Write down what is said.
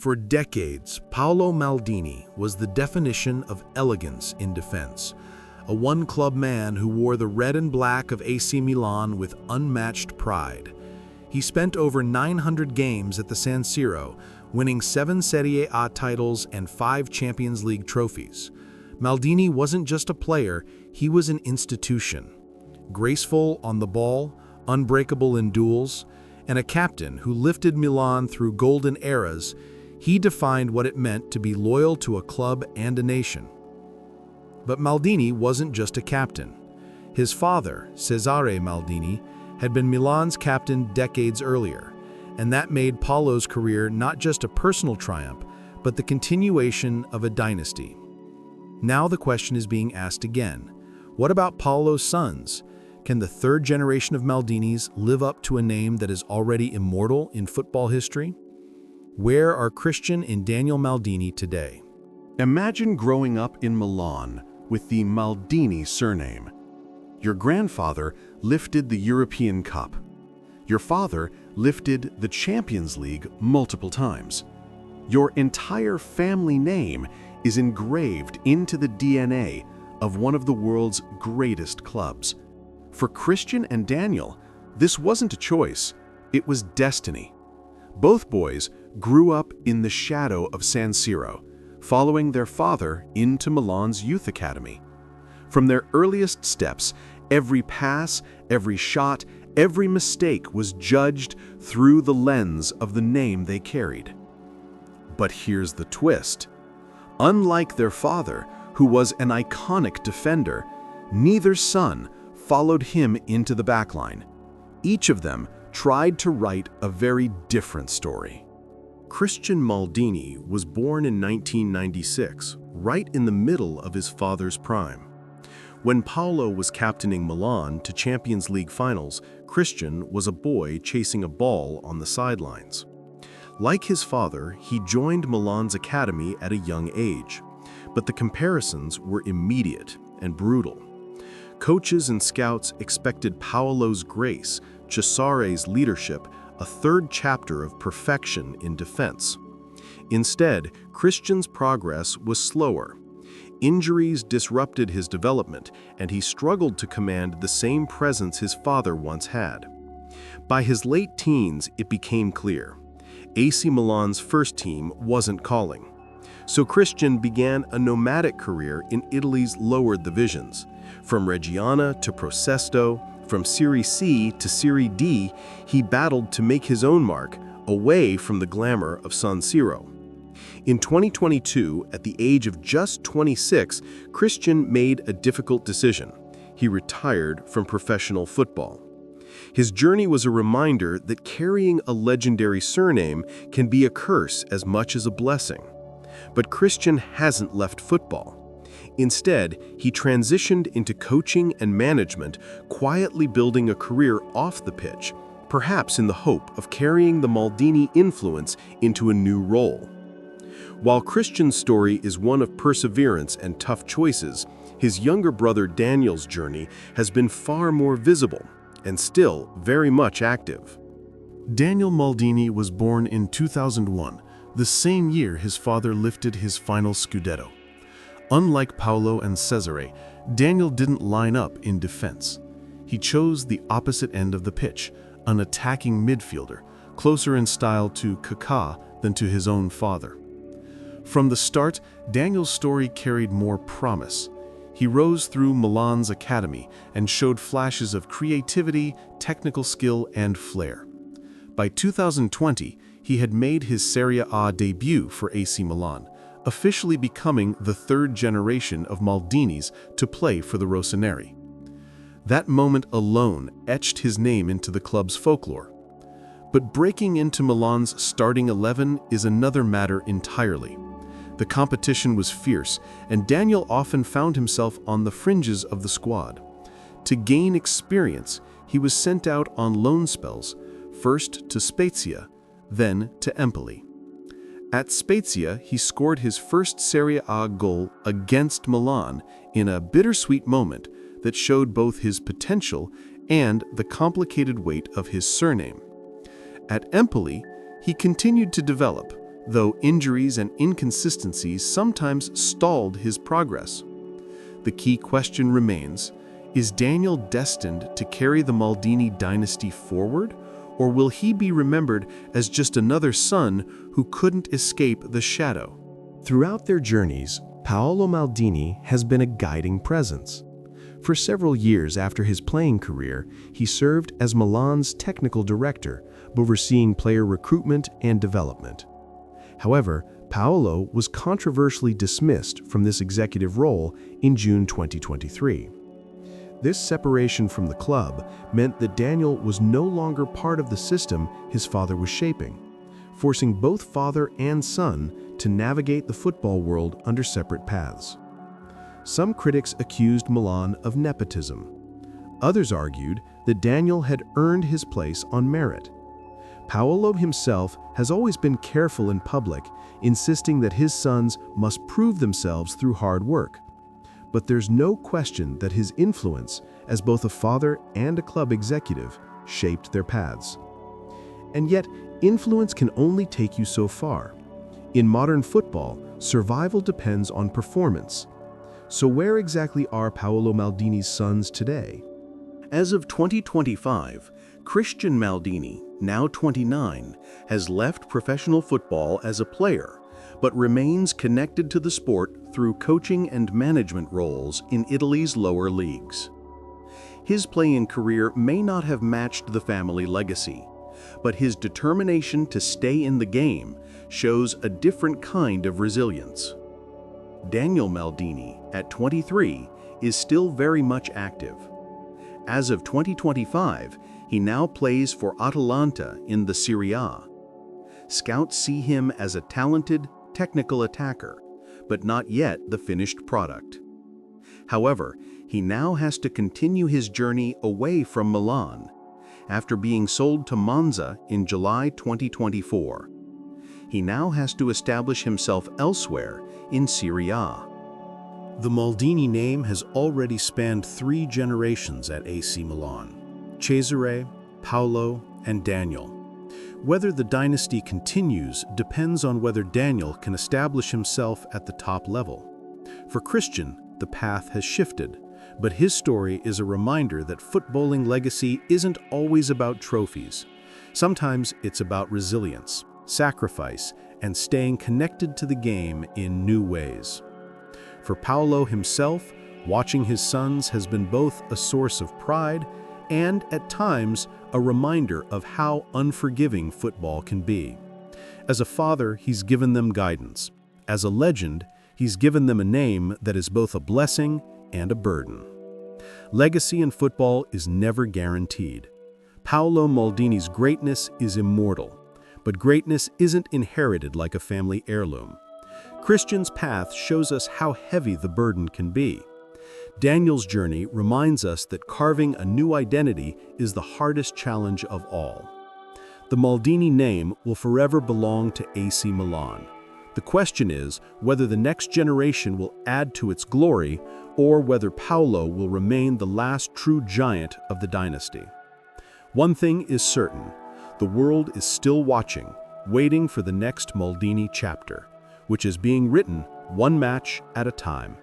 For decades, Paolo Maldini was the definition of elegance in defense, a one-club man who wore the red and black of AC Milan with unmatched pride. He spent over 900 games at the San Siro, winning 7 Serie A titles and 5 Champions League trophies. Maldini wasn't just a player, he was an institution. Graceful on the ball, unbreakable in duels, and a captain who lifted Milan through golden eras, he defined what it meant to be loyal to a club and a nation. But Maldini wasn't just a captain. His father, Cesare Maldini, had been Milan's captain decades earlier, and that made Paolo's career not just a personal triumph, but the continuation of a dynasty. Now the question is being asked again. What about Paolo's sons? Can the third generation of Maldinis live up to a name that is already immortal in football history? Where are Christian and Daniel Maldini today? Imagine growing up in Milan with the Maldini surname. Your grandfather lifted the European Cup. Your father lifted the Champions League multiple times. Your entire family name is engraved into the DNA of one of the world's greatest clubs. For Christian and Daniel, this wasn't a choice, it was destiny. Both boys grew up in the shadow of San Siro, following their father into Milan's youth academy. From their earliest steps, every pass, every shot, every mistake was judged through the lens of the name they carried. But here's the twist. Unlike their father, who was an iconic defender, neither son followed him into the backline. Each of them tried to write a very different story. Christian Maldini was born in 1996, right in the middle of his father's prime. When Paolo was captaining Milan to Champions League finals, Christian was a boy chasing a ball on the sidelines. Like his father, he joined Milan's academy at a young age, but the comparisons were immediate and brutal. Coaches and scouts expected Paolo's grace, Cesare's leadership, a third chapter of perfection in defense. Instead, Christian's progress was slower. Injuries disrupted his development, and he struggled to command the same presence his father once had. By his late teens, it became clear. AC Milan's first team wasn't calling. So Christian began a nomadic career in Italy's lower divisions. From Reggiana to Prosesto, from Serie C to Serie D, he battled to make his own mark, away from the glamour of San Siro. In 2022, at the age of just 26, Christian made a difficult decision. He retired from professional football. His journey was a reminder that carrying a legendary surname can be a curse as much as a blessing. But Christian hasn't left football. Instead, he transitioned into coaching and management, quietly building a career off the pitch, perhaps in the hope of carrying the Maldini influence into a new role. While Christian's story is one of perseverance and tough choices, his younger brother Daniel's journey has been far more visible and still very much active. Daniel Maldini was born in 2001, the same year his father lifted his final Scudetto. Unlike Paolo and Cesare, Daniel didn't line up in defense. He chose the opposite end of the pitch, an attacking midfielder, closer in style to Kaká than to his own father. From the start, Daniel's story carried more promise. He rose through Milan's academy and showed flashes of creativity, technical skill, and flair. By 2020, he had made his Serie A debut for AC Milan, officially becoming the third generation of Maldinis to play for the Rossoneri. That moment alone etched his name into the club's folklore. But breaking into Milan's starting 11 is another matter entirely. The competition was fierce, and Daniel often found himself on the fringes of the squad. To gain experience, he was sent out on loan spells, first to Spezia, then to Empoli. At Spezia, he scored his first Serie A goal against Milan in a bittersweet moment that showed both his potential and the complicated weight of his surname. At Empoli, he continued to develop, though injuries and inconsistencies sometimes stalled his progress. The key question remains, is Daniel destined to carry the Maldini dynasty forward, or will he be remembered as just another son who couldn't escape the shadow? Throughout their journeys, Paolo Maldini has been a guiding presence. For several years after his playing career, he served as Milan's technical director, overseeing player recruitment and development. However, Paolo was controversially dismissed from this executive role in June 2023. This separation from the club meant that Daniel was no longer part of the system his father was shaping, forcing both father and son to navigate the football world under separate paths. Some critics accused Milan of nepotism. Others argued that Daniel had earned his place on merit. Paolo himself has always been careful in public, insisting that his sons must prove themselves through hard work. But there's no question that his influence as both a father and a club executive shaped their paths. And yet, influence can only take you so far. In modern football, survival depends on performance. So where exactly are Paolo Maldini's sons today? As of 2025, Christian Maldini, now 29, has left professional football as a player, but remains connected to the sport through coaching and management roles in Italy's lower leagues. His playing career may not have matched the family legacy, but his determination to stay in the game shows a different kind of resilience. Daniel Maldini, at 23, is still very much active. As of 2025, he now plays for Atalanta in the Serie A. Scouts see him as a talented, technical attacker, but not yet the finished product. However, he now has to continue his journey away from Milan, after being sold to Monza in July 2024. He now has to establish himself elsewhere in Serie A. The Maldini name has already spanned 3 generations at AC Milan: Cesare, Paolo, and Daniel. Whether the dynasty continues depends on whether Daniel can establish himself at the top level. For Christian, the path has shifted, but his story is a reminder that footballing legacy isn't always about trophies. Sometimes it's about resilience, sacrifice, and staying connected to the game in new ways. For Paolo himself, watching his sons has been both a source of pride and, at times, a reminder of how unforgiving football can be. As a father, he's given them guidance. As a legend, he's given them a name that is both a blessing and a burden. Legacy in football is never guaranteed. Paolo Maldini's greatness is immortal, but greatness isn't inherited like a family heirloom. Christian's path shows us how heavy the burden can be. Daniel's journey reminds us that carving a new identity is the hardest challenge of all. The Maldini name will forever belong to AC Milan. The question is whether the next generation will add to its glory or whether Paolo will remain the last true giant of the dynasty. One thing is certain, the world is still watching, waiting for the next Maldini chapter, which is being written one match at a time.